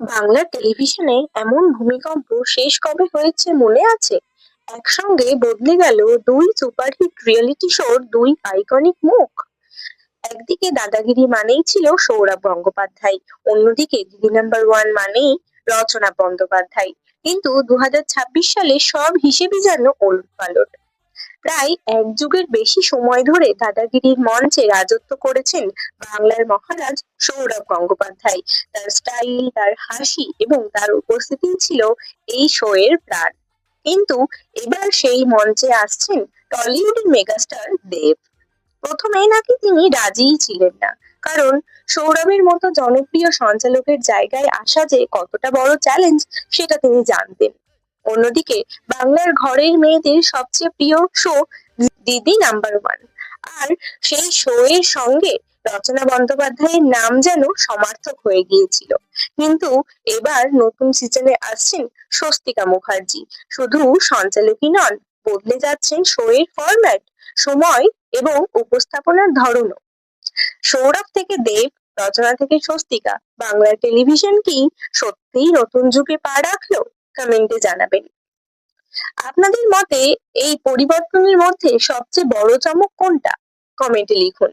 বাংলা টেলিভিশনে এমন ভূমিকম্প শেষ কবে হয়েছে মনে আছে? একসঙ্গে বদলে গেল দুই সুপারহিট রিয়েলিটি শোর দুই আইকনিক মুখ। একদিকে দাদাগিরি মানেই ছিল সৌরভ গঙ্গোপাধ্যায়, অন্যদিকে দিদি নাম্বার ওয়ান মানেই রচনা বন্দ্যোপাধ্যায়। কিন্তু 2026 সালে সব হিসেবই যেন ওলটপালট। প্রায় এক যুগের বেশি সময় ধরে দাদাগিরির মঞ্চে রাজত্ব করেছেন বাংলার মহারাজ সৌরভ গঙ্গোপাধ্যায়। তার স্টাইল, তার হাসি এবং তার উপস্থিতি ছিল এই শো এর প্রাণ। কিন্তু এবার সেই মঞ্চে আসছেন টলিউডের মেগাস্টার দেব। প্রথমে নাকি তিনি রাজিই ছিলেন না, কারণ সৌরভের মতো জনপ্রিয় সঞ্চালকের জায়গায় আসা যে কতটা বড় চ্যালেঞ্জ সেটা তিনি জানতেন। অন্যদিকে বাংলার ঘরের মেয়েদের সবচেয়ে প্রিয় শো দিদি নাম্বার ওয়ান, আর সেই শো এর সঙ্গে রচনা বন্দ্যোপাধ্যায়ের নাম যেন সমার্থক হয়ে গিয়েছিল। কিন্তু এবার নতুন সিজনে আসছেন স্বস্তিকা মুখার্জি। শুধু সঞ্চালকই নন, বদলে যাচ্ছেন শো এর ফরম্যাট, সময় এবং উপস্থাপনার ধরনও। সৌরভ থেকে দেব, রচনা থেকে স্বস্তিকা, বাংলার টেলিভিশন কি সত্যিই নতুন যুগে পা রাখলো? কমেন্টে জানাবেন। আপনাদের মতে এই পরিবর্তনের মধ্যে সবচেয়ে বড় চমক কোনটা? কমেন্টে লিখুন।